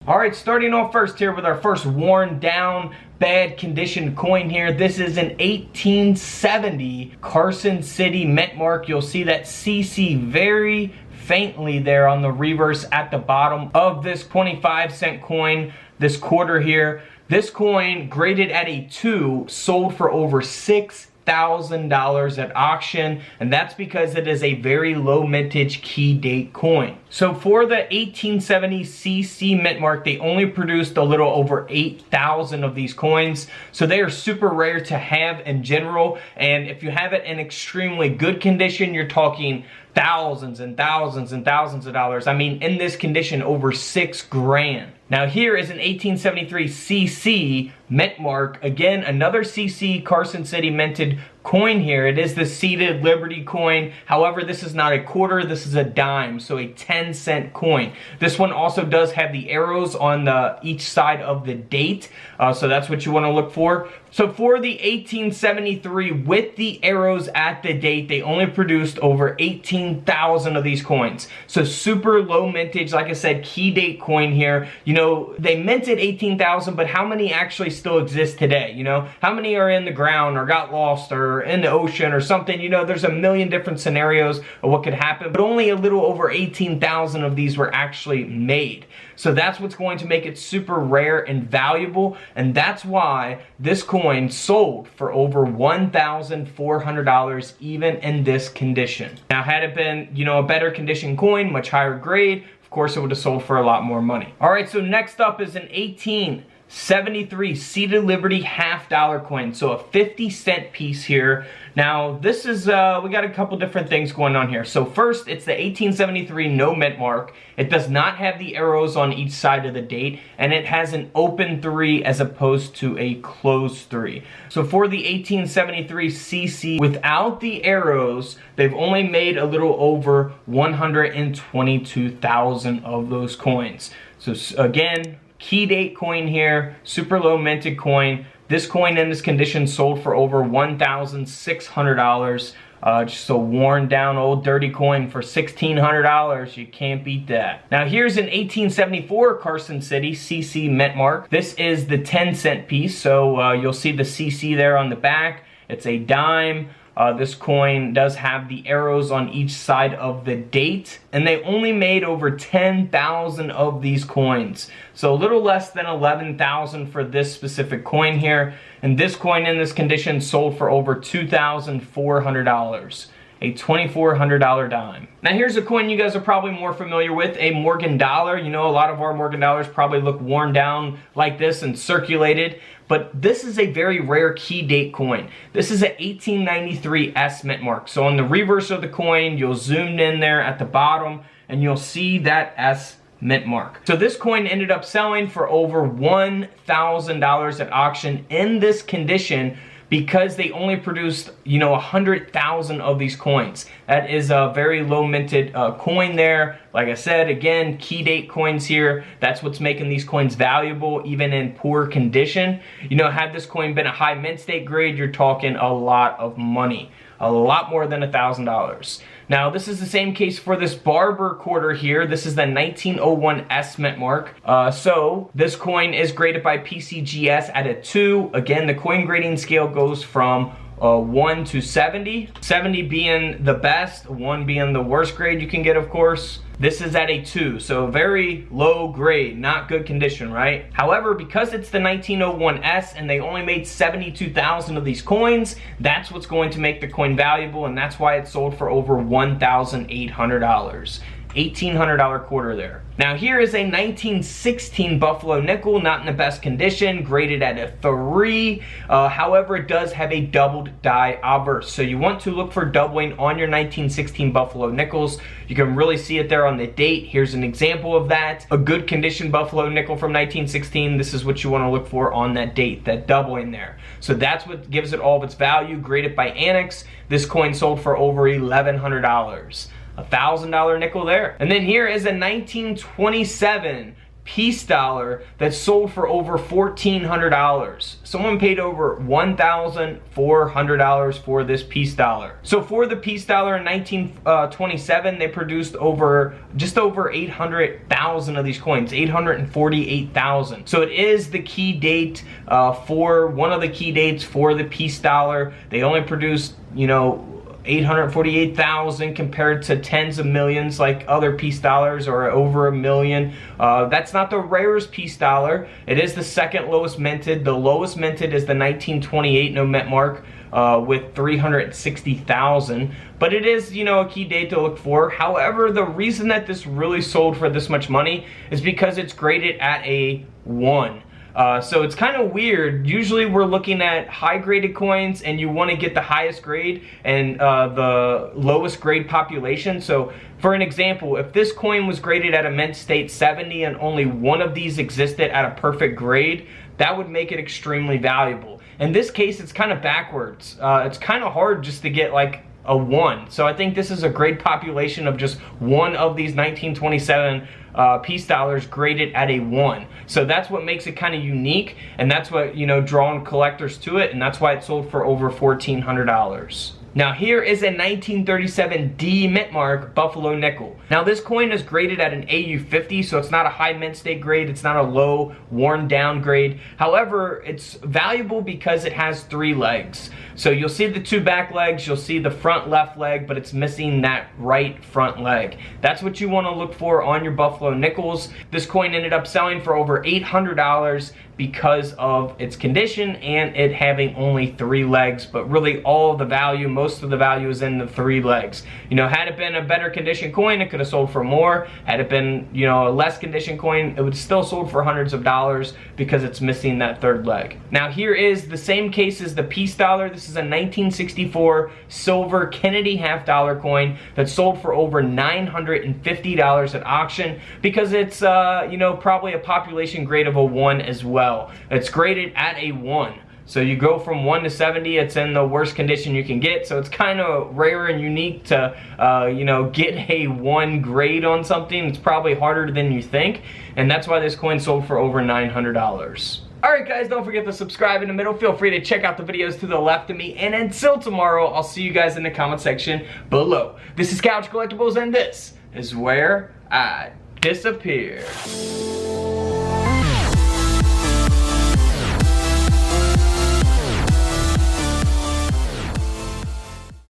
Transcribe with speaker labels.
Speaker 1: Alright, starting off first here with our first worn down, bad condition coin here. This is an 1870 Carson City mint mark. You'll see that CC very faintly there on the reverse at the bottom of this 25-cent coin, this quarter here. This coin, graded at a 2, sold for over $6,000 at auction, and that's because it is a very low mintage key date coin. So for the 1870 CC mint mark, they only produced a little over 8,000 of these coins, so they are super rare to have in general. And if you have it in extremely good condition, you're talking thousands and thousands and thousands of dollars. I mean, in this condition, over $6,000. Now here is an 1873 CC mint mark. Again, another CC Carson City minted coin here. It is the seated Liberty coin. However, this is not a quarter, this is a dime, so a 10-cent coin. This one also does have the arrows on each side of the date, so that's what you want to look for. So for the 1873 with the arrows at the date, they only produced over 18,000 of these coins. So super low mintage, like I said, key date coin here. You know, they minted 18,000, but how many actually still exist today? You know, how many are in the ground or got lost or in the ocean or something? You know, there's a million different scenarios of what could happen, but only a little over 18,000 of these were actually made. So that's what's going to make it super rare and valuable, and that's why this coin sold for over $1,400 even in this condition. Now, had it been, you know, a better condition coin, much higher grade, of course it would have sold for a lot more money. All right, so next up is an 1873 seated Liberty $half coin, so a 50-cent piece here. Now this is, we got a couple different things going on here. So first, it's the 1873 no mint mark. It does not have the arrows on each side of the date, and it has an open 3 as opposed to a closed 3. So for the 1873 CC without the arrows, they've only made a little over 122,000 of those coins. So again, key date coin here, super low minted coin. This coin in this condition sold for over $1,600. Just a worn down old dirty coin for $1,600. You can't beat that. Now here's an 1874 Carson City CC mint mark. This is the 10-cent piece, so you'll see the CC there on the back. It's a dime. This coin does have the arrows on each side of the date, and they only made over 10,000 of these coins. So a little less than 11,000 for this specific coin here. And this coin in this condition sold for over $2,400. A $2,400 dime. Now here's a coin you guys are probably more familiar with, a Morgan dollar. You know, a lot of our Morgan dollars probably look worn down like this and circulated, but this is a very rare key date coin. This is an 1893 S mint mark. So on the reverse of the coin, you'll zoom in there at the bottom and you'll see that S mint mark. So this coin ended up selling for over $1,000 at auction in this condition, because they only produced, you know, 100,000 of these coins. That is a very low minted coin there. Like I said, again, key date coins here. That's what's making these coins valuable, even in poor condition. You know, had this coin been a high mint state grade, you're talking a lot of money. A lot more than $1,000. Now, this is the same case for this Barber Quarter here. This is the 1901 S mint mark. So this coin is graded by PCGS at a 2. Again, the coin grading scale goes from 1 to 70. 70 being the best, 1 being the worst grade you can get, of course. This is at a 2, so very low grade, not good condition, right? However, because it's the 1901S and they only made 72,000 of these coins, that's what's going to make the coin valuable, and that's why it sold for over $1,800. $1,800 quarter there. Now here is a 1916 Buffalo nickel, not in the best condition, graded at a 3. However, it does have a doubled die obverse. So you want to look for doubling on your 1916 Buffalo nickels. You can really see it there on the date. Here's an example of that. A good condition Buffalo nickel from 1916. This is what you want to look for on that date, that doubling there. So that's what gives it all of its value, graded by Annex. This coin sold for over $1,100. $1,000 nickel there. And then here is a 1927 piece dollar that sold for over $1,400. Someone paid over $1,400 for this piece dollar. So for the piece dollar in 1927, they produced just over 800,000 of these coins, 848,000. So it is the key date one of the key dates for the piece dollar. They only produced, 848,000 compared to tens of millions like other piece dollars, or over a million. That's not the rarest piece dollar. It is the second lowest minted. The lowest minted is the 1928 no mint mark with 360,000. But it is, a key date to look for. However, the reason that this really sold for this much money is because it's graded at a 1. So it's kind of weird. Usually we're looking at high graded coins and you want to get the highest grade and the lowest grade population. So for an example, if this coin was graded at a mint state 70 and only one of these existed at a perfect grade, that would make it extremely valuable. In this case, it's kind of backwards. It's kind of hard just to get like a 1. So I think this is a great population of just one of these 1927 piece dollars graded at a 1. So that's what makes it kind of unique, and that's what, drawing collectors to it, and that's why it sold for over $1,400. Now here is a 1937 D mint mark Buffalo nickel. Now this coin is graded at an AU50, so it's not a high mint state grade, it's not a low worn down grade. However, it's valuable because it has 3 legs. So you'll see the 2 back legs, you'll see the front left leg, but it's missing that right front leg. That's what you want to look for on your Buffalo nickels. This coin ended up selling for over $800 because of its condition and it having only 3 legs, but really all of the value, most of the value is in the 3 legs. Had it been a better condition coin, it could have sold for more. Had it been, a less condition coin, it would still sold for hundreds of dollars because it's missing that 3rd leg. Now here is the same case as the piece dollar. This is a 1964 silver Kennedy half dollar coin that sold for over $950 at auction because it's, probably a population grade of a 1 as well. It's graded at a 1. So you go from 1 to 70, it's in the worst condition you can get. So it's kind of rare and unique to, get a 1 grade on something. It's probably harder than you think. And that's why this coin sold for over $900. Alright guys, don't forget to subscribe in the middle. Feel free to check out the videos to the left of me. And until tomorrow, I'll see you guys in the comment section below. This is Couch Collectibles, and this is where I disappear.